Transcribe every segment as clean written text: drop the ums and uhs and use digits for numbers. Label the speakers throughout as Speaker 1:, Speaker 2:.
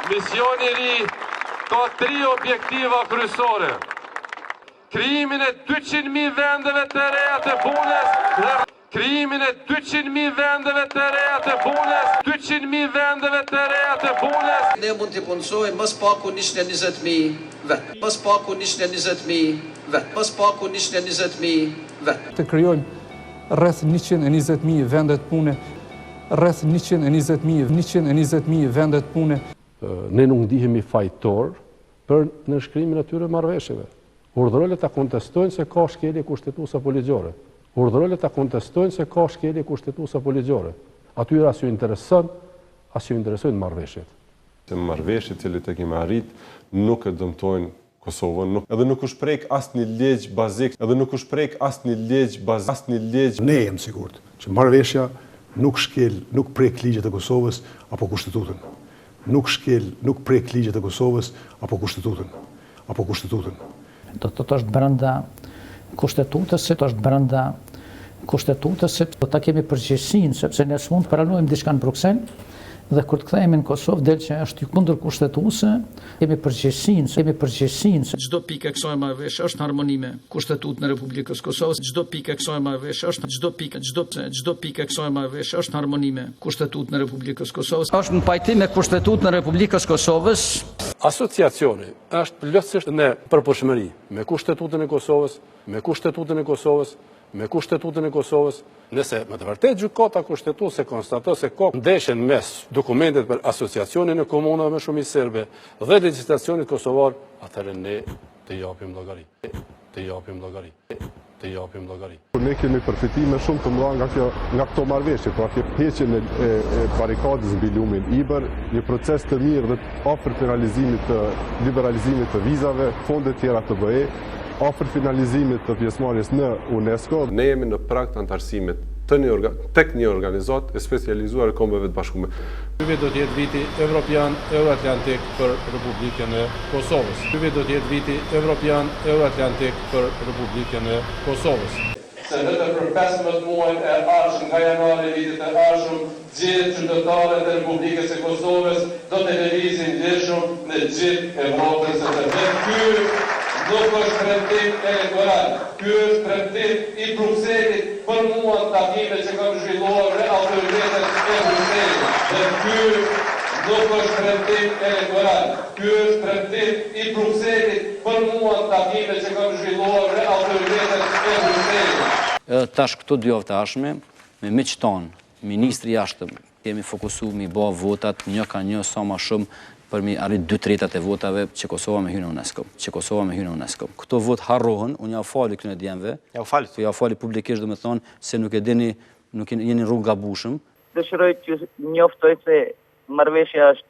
Speaker 1: Misioni i ri ka 3 objektiva kryesore. Krijimin e 200.000 vendeve të reja të punës dhe krijimin e 200.000 vendeve të reja të punës, 200.000 vendeve të reja të punës.
Speaker 2: Ne mund të punësojmë mos paku 120.000 vet. Mos paku 120.000 vet. Mos paku 120.000 vet.
Speaker 3: Të krijojmë rreth 120.000 vende të pune, rreth 120.000 vende të pune.
Speaker 4: Ne nuk ndihemi fajtor për nënshkrimin e tyre marrëveshjeve. Urdhërojnë ta kontestojnë se ka shkelje kushtetuese apo ligjore. Urdhërojnë ta kontestojnë se ka shkelje kushtetuese apo ligjore. Atyre as ju intereson, as ju interesojnë marrëveshjet.
Speaker 5: Se marrëveshjet që e kemi arrit nuk e dëmtojnë Kosovën, edhe nuk është prek asnjë ligj bazik, asnjë ligj.
Speaker 6: Ne jam sigurt që marrëveshja nuk shkel, nuk prek ligjet e Kosovës apo kushtetutën. Nuk prek ligjet e Kosovës apo kushtetutën.
Speaker 7: Do të është brenda kushtetutësit, do ta kemi përgjegjësinë, sepse ne s'mund të pranojmë diçka në Bruksel, dhe kur të kthehemi në Kosovë del që është kundër kushtetuese, kemi përgjegjësinë.
Speaker 8: Çdo pikë e kësaj marrëveshje është në harmoni me Kushtetutën e Republikës Kosovës. Çdo pikë e kësaj marrëveshje është në harmoni me Kushtetutën e Republikës Kosovës.
Speaker 7: Është në pajtim me Kushtetutën e Republikës Kosovës.
Speaker 4: Asociacioni është plotësisht në përputhshmëri me Kushtetutën e Kosovës, nëse me të vërtetë gjykata kushtetuese konstaton se ka ndeshje mes dokumentet për asociacionin e komunave me shumicë serbe dhe legjislacionit kosovar, atëherë ne të japim llogari.
Speaker 5: Ne kemi përfitime shumë të mëdha nga këto marrëveshje, pra heqjen e barikadës mbi lumin Iber, një proces të mirë dhe afër finalizimit të liberalizimit të vizave, fonde tjera të BE, afër finalizimit të pjesëmarrjes në UNESCO. Ne jemi në prag të antarësimit tek një organizatë e specializuar e Kombeve të Bashkuara.
Speaker 4: Ky vit do të jetë viti evropian euroatlantik për Republikën e Kosovës.
Speaker 1: Se vetëm për 15 muajt e ardhshëm nga janari vitit e ardhshëm, gjithë qytetarët e Republikës së Kosovës do të lëvizin lirshëm në gjithë Evropën, sepse ky nuk është premtim elektoral, ky është premtim i Brukselit për mua në takime që kanë zhvilluar me autoritetet e Brukselit. Dhe ky nuk është premtim elektoral, ky është premtim i Brukselit për mua në takime që kanë zhvilluar me autoritetet e Brukselit.
Speaker 9: Tash këto 2 javë të ardhshme, me miq ton, ministri jashtëm, kemi fokusuar mi bë votat një ka një sa më shumë për mi arrit 2/3 e votave që Kosova me hyrë në UNESCO. Këto vot harrohen, unë ja fali këtyre djemve. Ja fali publikisht, do të thonë se nuk e dini, nuk jeni rrugë gabushëm.
Speaker 10: Dëshiroj të njoftoj se marrëveshja është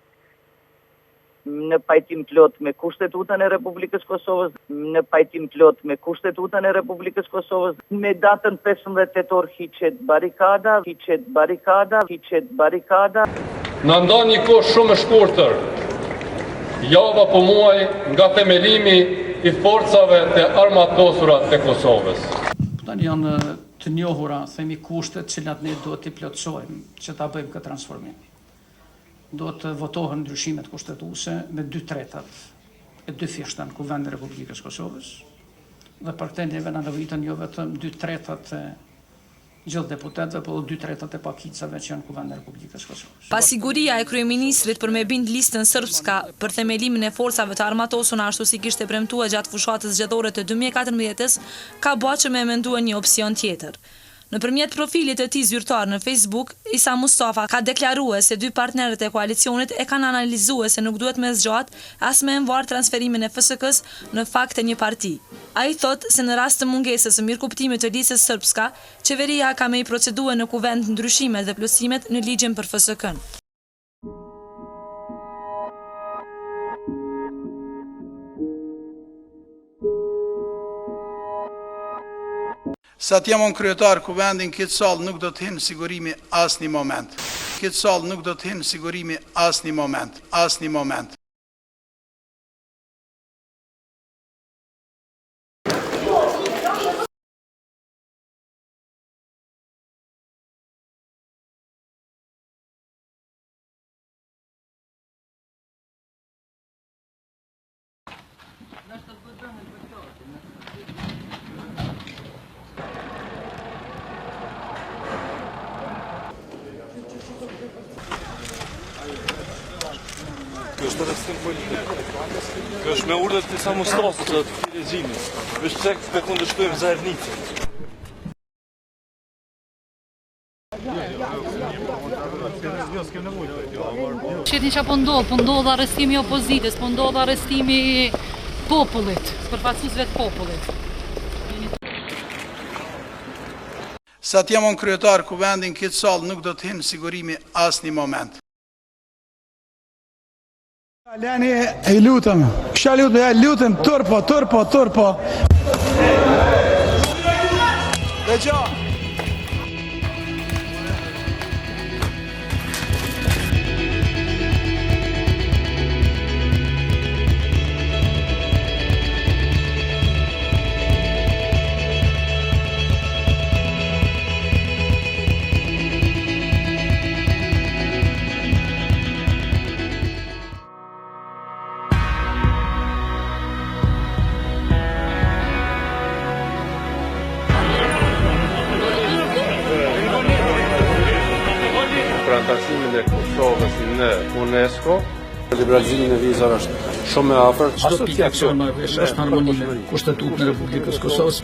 Speaker 10: në pajtim plot me Kushtetutën e Republikës Kosovës, me datën 15 tetor hiqet barikada.
Speaker 1: Në ndonë një kohë shumë e shkurtër, java po muaj nga themelimi i forcave të armatosura të Kosovës.
Speaker 7: Tani janë të njohura, themi kushtet cilat ne duhet t'i plotësojmë që ta bëjmë këtë transformim. Do të votohen ndryshimet kushtetuese me 2/3 e 2 fishta në Kuvendin e Republikës Kosovës. Dhe për këtë neve na nevojiten jo vetëm 2/3 e gjithë deputetëve, po 2/3 e pakicave që janë në Kuvendin e Republikës Kosovës.
Speaker 11: Pasiguria e kryeministrit për me bind listën sërbska për themelimin e forcave të armatosura ashtu si kishte premtuar gjatë fushatës zgjedhore të 2014-s, ka bërë që me menduar një opsion tjetër. Nëpërmjet profilit të tij zyrtar në Facebook, Isa Mustafa ka deklaruar se 2 partnerët e koalicionit e kanë analizuar se nuk duhet me zgjat as me varë transferimin e FSK-s në fakt e një parti. Ai thot se në rast të mungesës së mirëkuptimit të listës sërbska, qeveria ka me i proceduar në kuvend ndryshimet dhe plotësimet në ligjin për FSK-n.
Speaker 12: Sa të jam unë kryetar kuvendin, këtë sallë nuk do të hinë sigurimi asnjë moment.
Speaker 13: Kjo është arrestim politik. Kjo është me urdhër të disa mostasë të këtij regjimi. Është çka të kundërshtojmë Zernicën.
Speaker 14: Shqetni që po ndodh arrestimi opozitës, po ndodh arrestimi popullit, përfaqësuesve të popullit.
Speaker 12: Sa të jam unë kryetar kuvendin këtë sallë nuk do të hinë sigurimi asë një moment.
Speaker 15: Leni, e lutëm, turpo.
Speaker 12: Dhe gjo!
Speaker 4: Antarësimin e Kosovës në UNESCO, liberalizimin e vizave është shumë e afërt.
Speaker 8: Çdo pikë e kësaj marrëveshje është në harmoni me Kushtetutën e Republikës Kosovës.